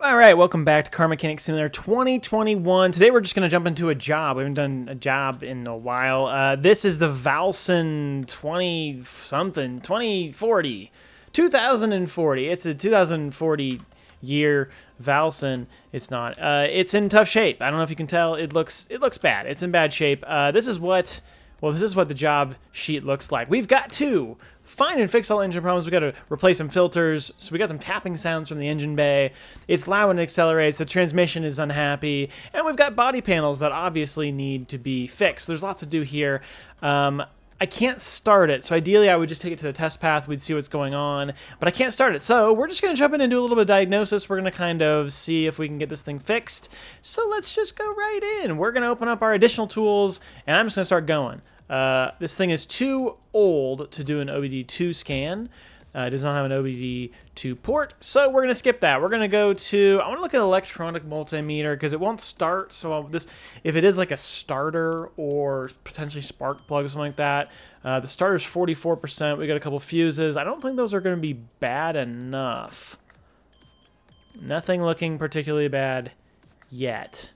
All right, welcome back to Car Mechanic Simulator 2021. Today we're just going to jump into a job. We haven't done a job in a while. This is the Vallsen 2040. It's a 2040 year Vallsen. It's not. It's in tough shape. I don't know if you can tell. It looks bad. It's in bad shape. This is what the job sheet looks like. We've got to find and fix all engine problems. We got to replace some filters. So we got some tapping sounds from the engine bay. It's loud when it accelerates. The transmission is unhappy. And we've got body panels that obviously need to be fixed. There's lots to do here. I can't start it. So ideally I would just take it to the test path. We'd see what's going on, but I can't start it. So we're just going to jump in and do a little bit of diagnosis. We're going to kind of see if we can get this thing fixed. So let's just go right in. We're going to open up our additional tools and I'm just going to start going. This thing is too old to do an OBD2 scan. It does not have an OBD2 port, so we're going to skip that. We're going to go to, I want to look at electronic multimeter because it won't start. So if it is like a starter or potentially spark plug or something like that, the starter's 44%. We got a couple fuses. I don't think those are going to be bad enough. Nothing looking particularly bad yet.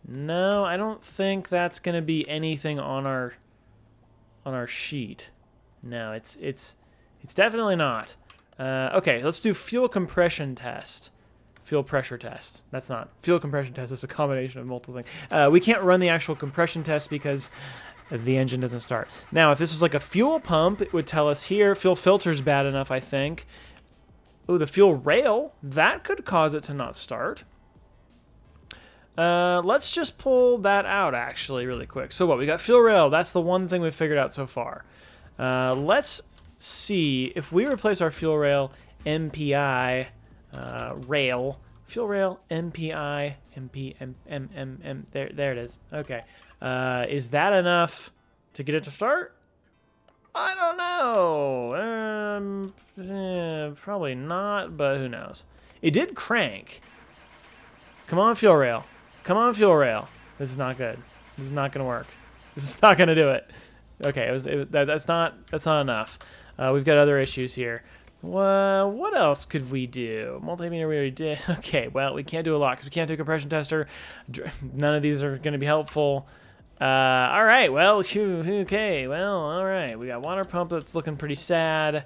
No, I don't think that's going to be anything on our sheet. No, it's definitely not. Okay, let's do fuel compression test. Fuel pressure test. That's not. Fuel compression test is a combination of multiple things. We can't run the actual compression test because the engine doesn't start. Now, if this was like a fuel pump, it would tell us here. Fuel filter's bad enough, I think. Oh, the fuel rail. That could cause it to not start. Let's just pull that out, actually, really quick. So what? We got fuel rail. That's the one thing we've figured out so far. Let's see if we replace our fuel rail MPI rail. Fuel rail MPI there it is. Okay. Is that enough to get it to start? I don't know. Probably not, but who knows? It did crank. Come on, fuel rail. Come on, fuel rail. This is not good. This is not going to work. This is not going to do it. Okay, that's not enough. We've got other issues here. Well, what else could we do? Multimeter we already did. Okay, well, we can't do a lot because we can't do a compression tester. None of these are going to be helpful. All right, well, okay, well, all right. We got water pump that's looking pretty sad.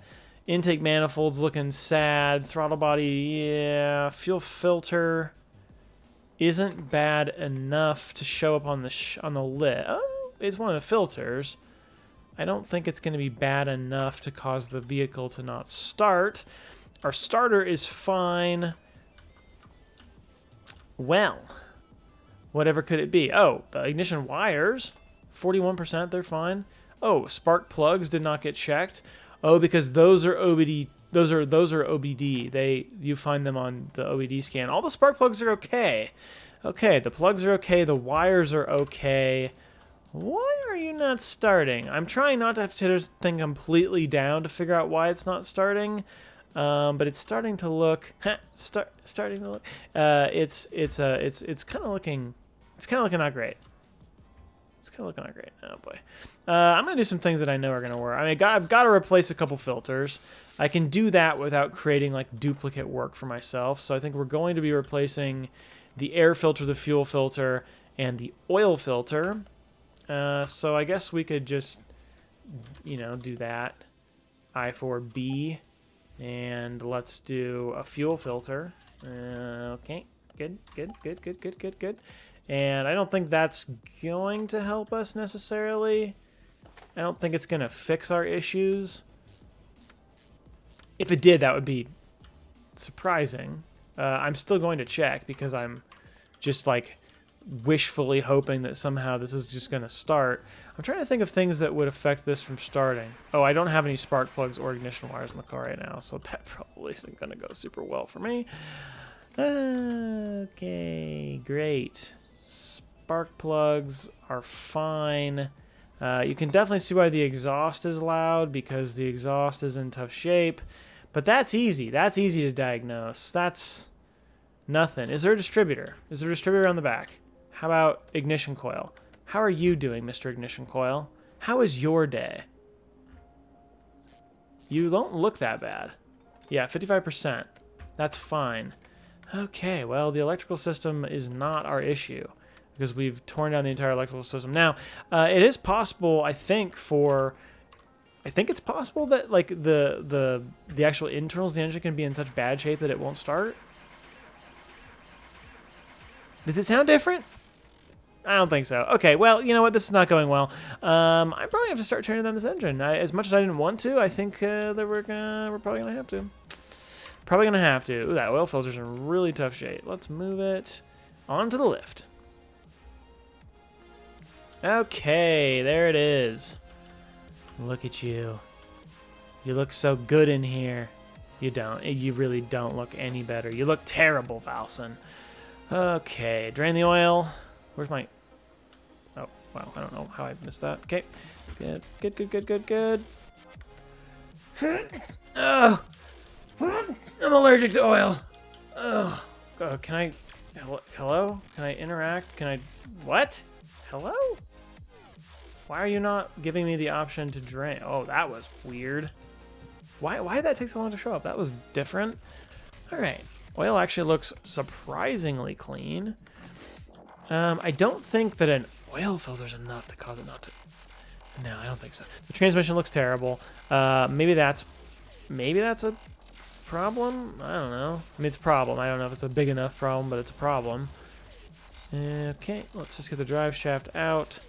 Intake manifold's looking sad. Throttle body, yeah. Fuel filter isn't bad enough to show up on the lid. Oh, it's one of the filters. I don't think it's going to be bad enough to cause the vehicle to not start. Our starter is fine. Well, whatever could it be? Oh, the ignition wires, 41%, they're fine. Oh, spark plugs did not get checked. Oh, because those are OBD. Those are OBD. You find them on the OBD scan. All the spark plugs are okay. Okay, the plugs are okay. The wires are okay. Why are you not starting? I'm trying not to have to tear this thing completely down to figure out why it's not starting. But it's starting to look. Starting to look. It's kind of looking. It's kind of looking not great. It's kind of looking not great. Oh boy. I'm gonna do some things that I know are gonna work. I mean, I've got to replace a couple filters. I can do that without creating like duplicate work for myself. So I think we're going to be replacing the air filter, the fuel filter, and the oil filter. So I guess we could just, do that. I4B, and let's do a fuel filter. Okay, good. And I don't think that's going to help us necessarily. I don't think it's going to fix our issues. If it did, that would be surprising. I'm still going to check because I'm just like wishfully hoping that somehow this is just going to start. I'm trying to think of things that would affect this from starting. Oh, I don't have any spark plugs or ignition wires in the car right now, so that probably isn't going to go super well for me. Okay, great. Spark plugs are fine. You can definitely see why the exhaust is loud because the exhaust is in tough shape. But that's easy. That's easy to diagnose. That's nothing. Is there a distributor? Is there a distributor on the back? How about ignition coil? How are you doing, Mr. Ignition Coil? How is your day? You don't look that bad. Yeah, 55%. That's fine. Okay, well, the electrical system is not our issue because we've torn down the entire electrical system. Now, it is possible, I think it's possible that like the actual internals of the engine can be in such bad shape that it won't start. Does it sound different? I don't think so. Okay, well, you know what? This is not going well. I probably have to start turning down this engine. As much as I didn't want to, I think that we're probably gonna have to. Probably gonna have to. Ooh, that oil filter's in really tough shape. Let's move it onto the lift. Okay, there it is. Look at you. You look so good in here. You don't. You really don't look any better. You look terrible, Vallsen. Okay, drain the oil. Where's my... Oh, wow, I don't know how I missed that. Okay, good, good, good, good, good, good. Oh, I'm allergic to oil. Oh, can I... Hello? Can I interact? Can I... What? Hello? Why are you not giving me the option to drain? Oh, that was weird. Why did that take so long to show up? That was different. All right. Oil actually looks surprisingly clean. I don't think that an oil filter is enough to cause it not to... No, I don't think so. The transmission looks terrible. Maybe that's a problem? I don't know. I mean, it's a problem. I don't know if it's a big enough problem, but it's a problem. Okay, let's just get the drive shaft out.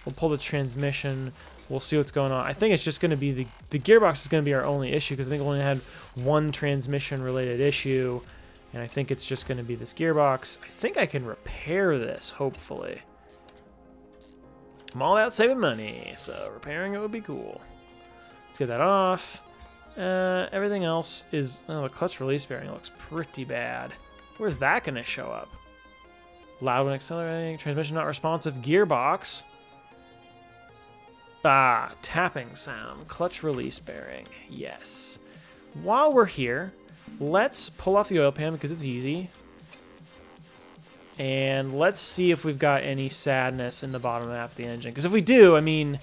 We'll pull the transmission. We'll see what's going on. I think it's just going to be the gearbox is going to be our only issue because I think we only had one transmission-related issue. And I think it's just going to be this gearbox. I think I can repair this, hopefully. I'm all about saving money, so repairing it would be cool. Let's get that off. Everything else is... Oh, the clutch release bearing looks pretty bad. Where's that going to show up? Loud when accelerating. Transmission not responsive. Gearbox. Ah, tapping sound. Clutch release bearing. Yes. While we're here... Let's pull off the oil pan because it's easy. And let's see if we've got any sadness in the bottom half of the engine. Because if we do, I mean,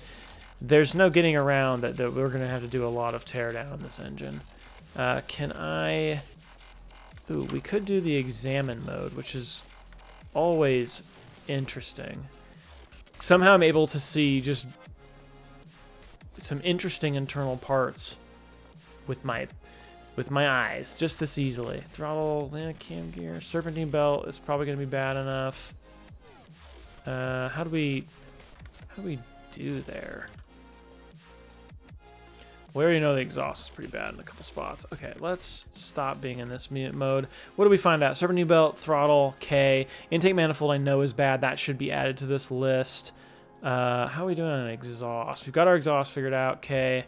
there's no getting around that we're going to have to do a lot of teardown on this engine. Can I... Ooh, we could do the examine mode, which is always interesting. Somehow I'm able to see just some interesting internal parts with my eyes, just this easily. Throttle, cam gear, serpentine belt is probably going to be bad enough. How do we do there? We already know the exhaust is pretty bad in a couple spots. Okay, let's stop being in this mode. What do we find out? Serpentine belt, throttle, K. Intake manifold I know is bad. That should be added to this list. How are we doing on exhaust? We've got our exhaust figured out, K.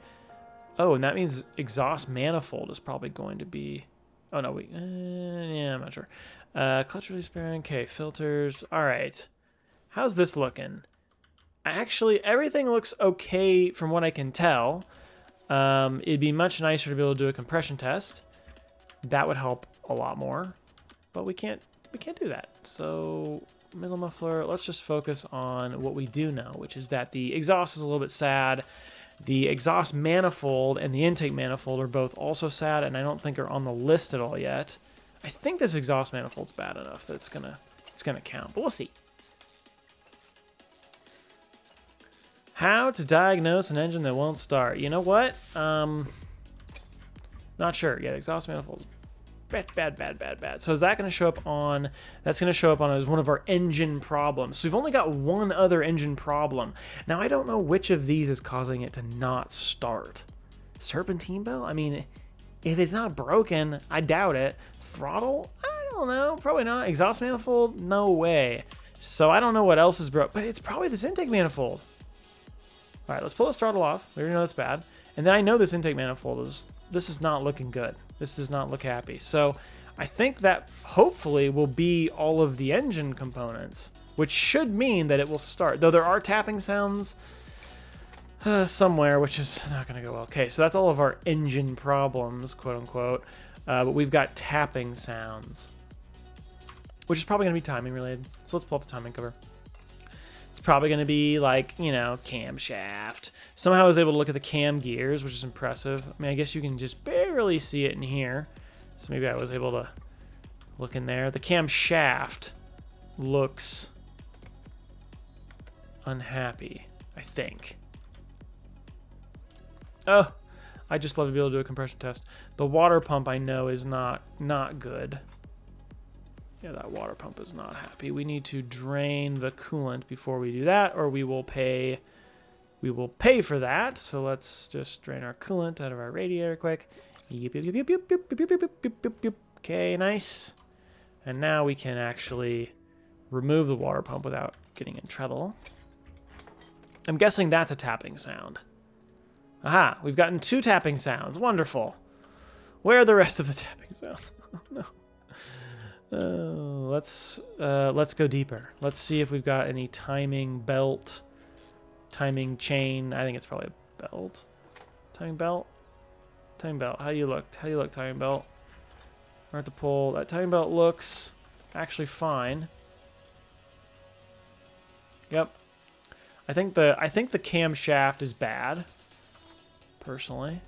Oh, and that means exhaust manifold is probably going to be... Oh, no, yeah, I'm not sure. Clutch release bearing, okay, filters. All right. How's this looking? Actually, everything looks okay from what I can tell. It'd be much nicer to be able to do a compression test. That would help a lot more. But we can't do that. So, middle muffler, let's just focus on what we do know, which is that the exhaust is a little bit sad. The exhaust manifold and the intake manifold are both also sad, and I don't think are on the list at all yet. I think this exhaust manifold's bad enough that it's gonna count, but we'll see. How to diagnose an engine that won't start? You know what? Not sure. Yeah, exhaust manifold's bad. So is that going to show up on... That's going to show up on as one of our engine problems. So we've only got one other engine problem. Now, I don't know which of these is causing it to not start. Serpentine belt? I mean, if it's not broken, I doubt it. Throttle? I don't know. Probably not. Exhaust manifold? No way. So I don't know what else is broke, but it's probably this intake manifold. All right, let's pull this throttle off. We already know that's bad. And then I know this intake manifold is... This is not looking good. This does not look happy. So I think that hopefully will be all of the engine components, which should mean that it will start. Though there are tapping sounds somewhere, which is not going to go well. Okay, so that's all of our engine problems, quote unquote. But we've got tapping sounds, which is probably going to be timing related. So let's pull up the timing cover. It's probably going to be like, you know, camshaft. Somehow I was able to look at the cam gears, which is impressive. I mean, I guess you can just barely see it in here. So maybe I was able to Look in there. The camshaft looks unhappy, I think. Oh, I just love to be able to do a compression test. The water pump I know is not good. Yeah, that water pump is not happy. We need to drain the coolant before we do that, or we will pay for that. So let's just drain our coolant out of our radiator quick. Okay, nice. And now we can actually remove the water pump without getting in trouble. I'm guessing that's a tapping sound. Aha, we've gotten 2 tapping sounds. Wonderful. Where are the rest of the tapping sounds? Oh, no. Let's go deeper. Let's see if we've got any timing belt, timing chain. I think it's probably a belt. Timing belt? Timing belt. How do you look? How do you look, timing belt? We're at the pull. That timing belt looks actually fine. Yep. I think the camshaft is bad, personally.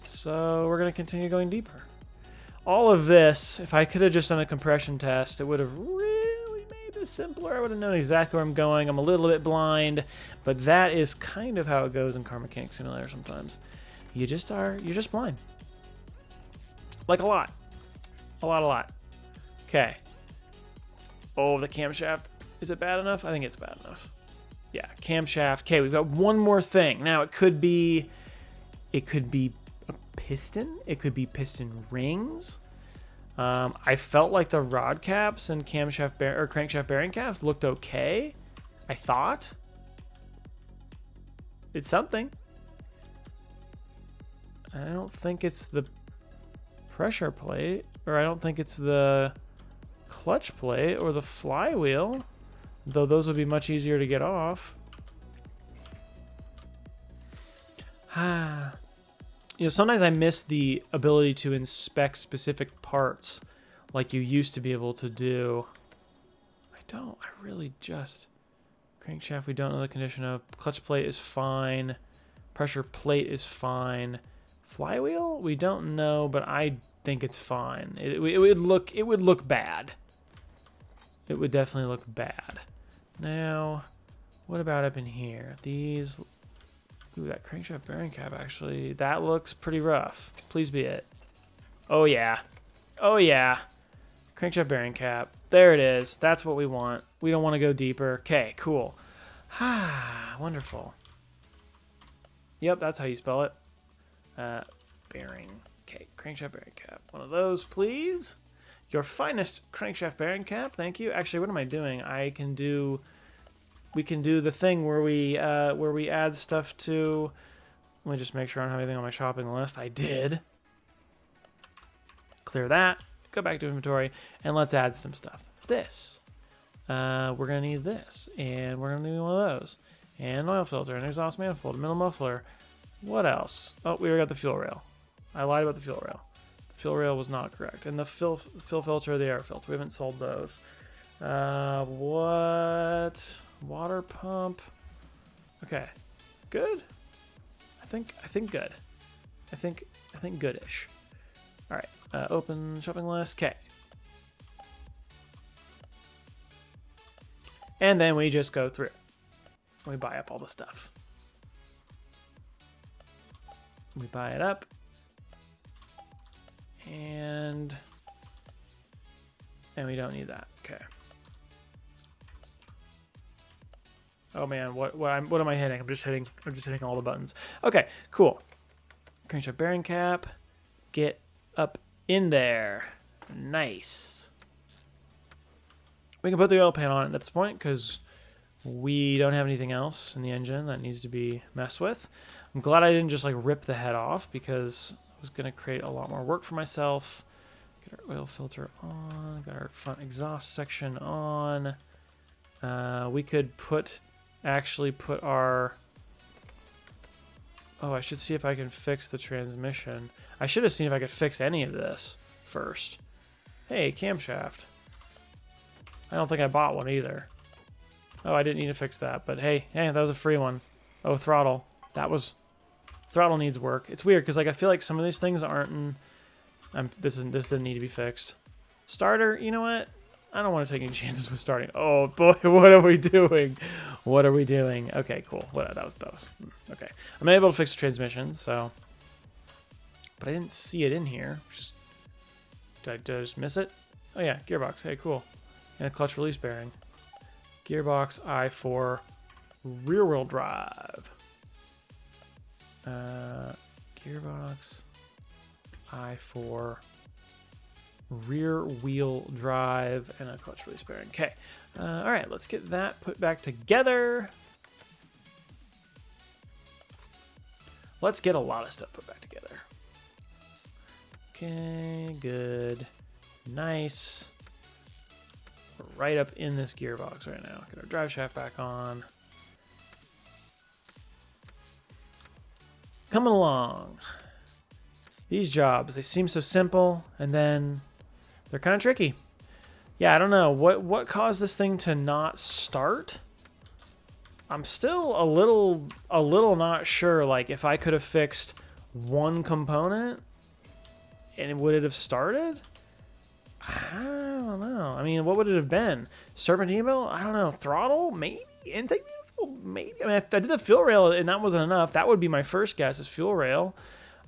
So we're gonna continue going deeper. All of this, if I could have just done a compression test, it would have really made this simpler. I would have known exactly where I'm going. I'm a little bit blind, but that is kind of how it goes in Car Mechanic Simulator sometimes. You're just blind. Like a lot. A lot. Okay. Oh, the camshaft. Is it bad enough? I think it's bad enough. Yeah, camshaft. Okay, we've got one more thing. Now it could be a piston. It could be piston rings. I felt like the rod caps and crankshaft bearing caps looked okay. I thought. It's something. I don't think it's the pressure plate, or I don't think it's the clutch plate or the flywheel, though those would be much easier to get off. You know, sometimes I miss the ability to inspect specific parts like you used to be able to do. I really just. Crankshaft, we don't know the condition of. Clutch plate is fine. Pressure plate is fine. Flywheel, we don't know, but I think it's fine. It would look bad. It would definitely look bad. Now, what about up in here? These. Ooh, that crankshaft bearing cap, actually, that looks pretty rough. Please be it. Oh, yeah. Oh, yeah. Crankshaft bearing cap. There it is. That's what we want. We don't want to go deeper. Okay, cool. Wonderful. Yep, that's how you spell it. Bearing. Okay, crankshaft bearing cap. One of those, please. Your finest crankshaft bearing cap. Thank you. Actually, what am I doing? We can do the thing where we add stuff to. Let me just make sure I don't have anything on my shopping list. I did. Clear that. Go back to inventory, and let's add some stuff. This. We're gonna need this, and we're gonna need one of those, and an oil filter, an exhaust manifold, a middle muffler. What else? Oh, we already got the fuel rail. I lied about the fuel rail. The fuel rail was not correct, and the fill filter, the air filter. We haven't sold those. What? Water pump. Okay, good. I think good. I think goodish. All right, open shopping list. Okay, and then we just go through. We buy up all the stuff. We buy it up, and we don't need that. Okay. Oh man, what am I hitting? I'm just hitting all the buttons. Okay, cool. Crankshaft bearing cap. Get up in there. Nice. We can put the oil pan on at this point because we don't have anything else in the engine that needs to be messed with. I'm glad I didn't just like rip the head off because I was gonna create a lot more work for myself. Get our oil filter on. Got our front exhaust section on. We could actually put our. Oh, I should see if I can fix the transmission. I should have seen if I could fix any of this first. Hey, camshaft. I don't think I bought one either. Oh, I didn't need to fix that, but hey, that was a free one. Oh, throttle. Throttle needs work. It's weird because like I feel like some of these things aren't in. This didn't need to be fixed. Starter, you know what? I don't want to take any chances with starting. Oh boy, what are we doing? What are we doing? Okay, cool. What that was okay. I'm able to fix the transmission, so. But I didn't see it in here. Did I just miss it? Oh yeah, gearbox. Hey, cool. And a clutch release bearing. Gearbox I4 rear wheel drive. Gearbox I4 rear wheel drive and a clutch release bearing. Okay. All right, let's get that put back together. Let's get a lot of stuff put back together. Okay, good. Nice. We're right up in this gearbox right now. Get our drive shaft back on. Coming along. These jobs, they seem so simple, and then they're kind of tricky. Yeah, I don't know. What caused this thing to not start? I'm still a little not sure, like, if I could have fixed one component, and would it have started? I don't know. I mean, what would it have been? Serpentine belt? I don't know. Throttle? Maybe? Intake manifold? Maybe. I mean, if I did the fuel rail and that wasn't enough, that would be my first guess is fuel rail.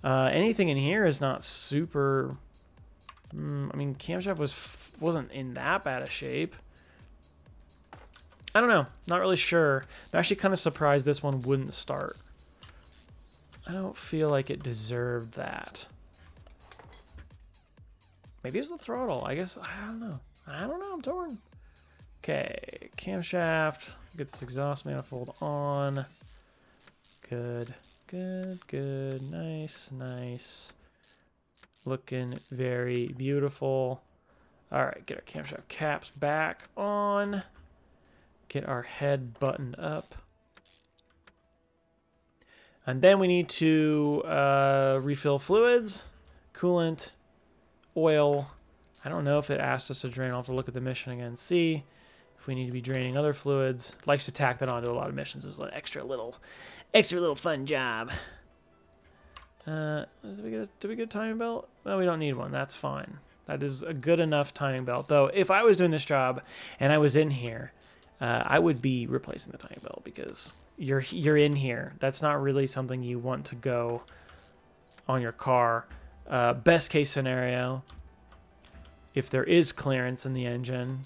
Anything in here is not super... I mean, camshaft wasn't in that bad a shape. I don't know. Not really sure. I'm actually kind of surprised this one wouldn't start. I don't feel like it deserved that. Maybe it's the throttle. I guess. I don't know. I'm torn. Okay. Camshaft. Get this exhaust manifold on. Good. Good. Nice. Looking very beautiful. All right. Get our camshaft caps back on. Get our head buttoned up. And then we need to refill fluids, coolant, oil. I don't know if it asked us to drain. I'll have to look at the mission again and see if we need to be draining other fluids. It likes to tack that onto a lot of missions. It's an extra little fun job. Did we get a timing belt? No, we don't need one. That's fine. That is a good enough timing belt. Though, if I was doing this job and I was in here, I would be replacing the timing belt because you're in here. That's not really something you want to go on your car. Best case scenario, if there is clearance in the engine,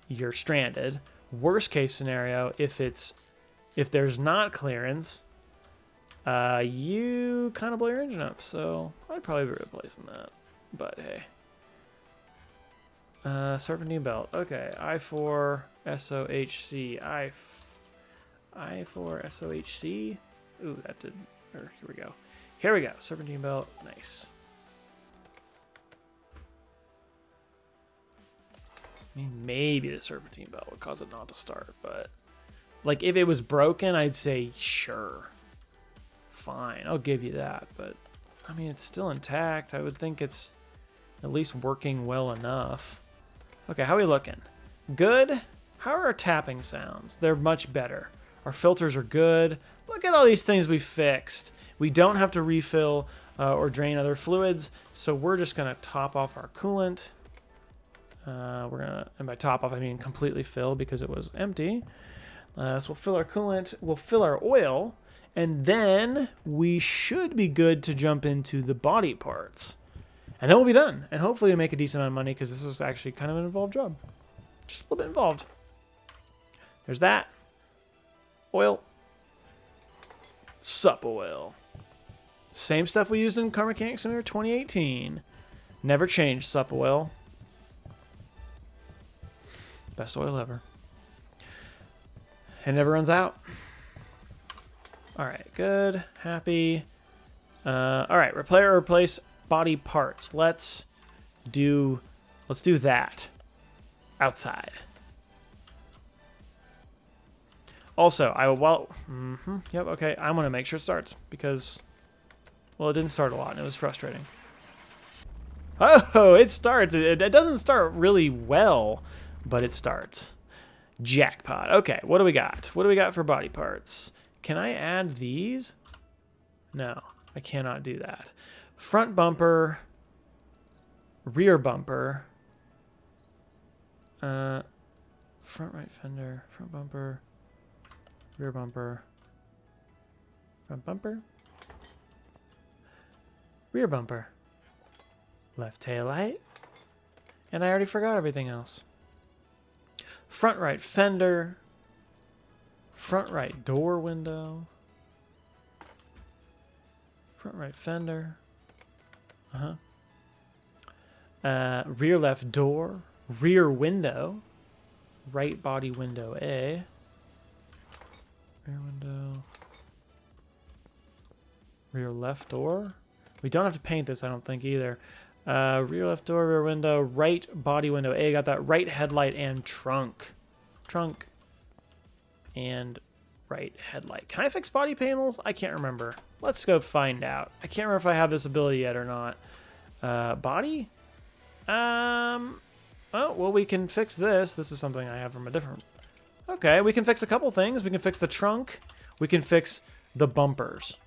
you're stranded. Worst case scenario, if there's not clearance, you kind of blow your engine up. So I'd probably be replacing that. But hey. Serpentine belt. Okay, I4 SOHC. I4 SOHC. Ooh, that did. Here we go. Here we go. Serpentine belt. Nice. I mean, maybe the serpentine belt would cause it not to start, but like if it was broken, I'd say sure. Fine, I'll give you that, but I mean, it's still intact. I would think it's at least working well enough. Okay, how are we looking? Good. How are our tapping sounds? They're much better. Our filters are good. Look at all these things we fixed. We don't have to refill or drain other fluids, so we're just gonna top off our coolant. And by top off I mean completely fill because it was empty. So we'll fill our coolant, we'll fill our oil, and then we should be good to jump into the body parts. And then we'll be done. And hopefully we'll make a decent amount of money because this was actually kind of an involved job. Just a little bit involved. There's that. Oil. Sup oil. Same stuff we used in Car Mechanic Simulator 2018. Never changed sup oil. Best oil ever. It never runs out. All right, good, happy. All right, repair or replace body parts. Let's do that outside. Also, yep, okay. I want to make sure it starts because, well, it didn't start a lot and it was frustrating. Oh, it starts. It doesn't start really well, but it starts. Jackpot. Okay, what do we got? What do we got for body parts? Can I add these? No, I cannot do that. Front bumper, rear bumper. Front right fender, front bumper, rear bumper, front bumper, rear bumper, left tail light, and I already forgot everything else. Front right fender, front right door window, front right fender, rear left door, rear window, right body window A, rear window, rear left door. We don't have to paint this, I don't think, either. Rear left door, rear window, right body window A. Got that. Right headlight and trunk. Trunk and right headlight. Can I fix body panels? I can't remember. Let's go find out. I can't remember if I have this ability yet or not. Body? Oh, well, we can fix this. This is something I have from a different... Okay, we can fix a couple things. We can fix the trunk. We can fix the bumpers.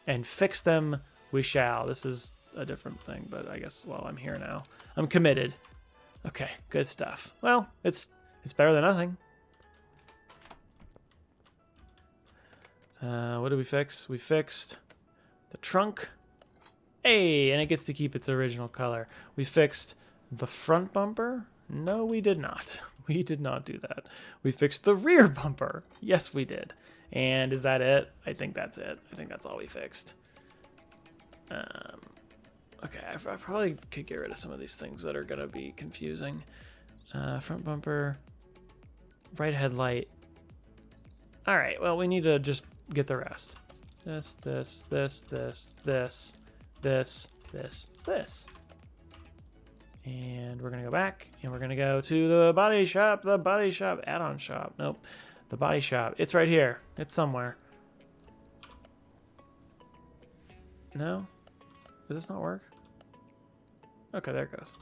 And fix them we shall. This is a different thing, but I guess, well, I'm here now. I'm committed. Okay, good stuff. Well, it's better than nothing. What did we fix? We fixed the trunk. Hey, and it gets to keep its original color. We fixed the front bumper. No, we did not. We did not do that. We fixed the rear bumper. Yes, we did. And is that it? I think that's it. I think that's all we fixed. Okay, I probably could get rid of some of these things that are going to be confusing. Front bumper, right headlight. All right, well, we need to just get the rest. This. And we're going to go back, and we're going to go to the body shop, add-on shop. Nope, the body shop. It's right here. It's somewhere. No? Does this not work? Okay, there it goes.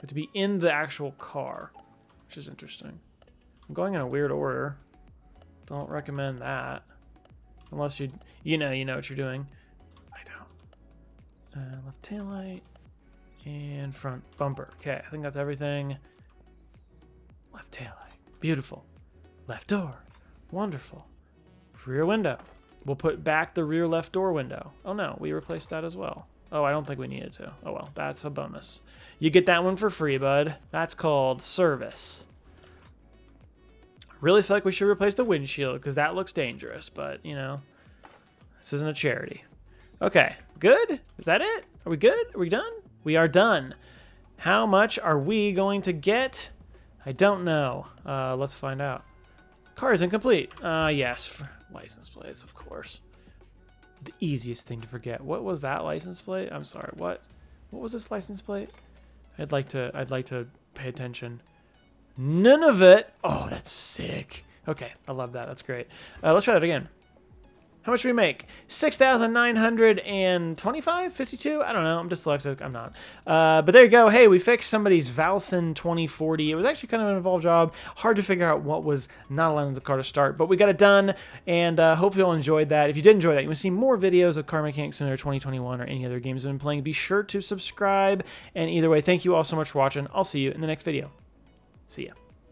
But to be in the actual car, which is interesting. I'm going in a weird order. Don't recommend that. Unless you know what you're doing. I don't. Left taillight. And front bumper. Okay, I think that's everything. Left taillight. Beautiful. Left door. Wonderful. Rear window. We'll put back the rear left door window. Oh no, we replaced that as well. Oh, I don't think we needed to. Oh well, that's a bonus. You get that one for free, bud. That's called service. I really feel like we should replace the windshield because that looks dangerous, but you know, this isn't a charity. Okay, good? Is that it? Are we good? Are we done? We are done. How much are we going to get? I don't know. Let's find out. Car is incomplete. Yes, for license plates, of course. The easiest thing to forget. What was that license plate? I'm sorry. What was this license plate? I'd like to pay attention. None of it. Oh, that's sick. Okay, I love that. That's great. Let's try that again. How much do we make? 6,925? 52? I don't know. I'm dyslexic. I'm not. But there you go. Hey, we fixed somebody's Vallsen 2040. It was actually kind of an involved job. Hard to figure out what was not allowing the car to start, but we got it done, and hopefully you all enjoyed that. If you did enjoy that, you want to see more videos of Car Mechanic Simulator 2021 or any other games I've been playing, be sure to subscribe. And either way, thank you all so much for watching. I'll see you in the next video. See ya.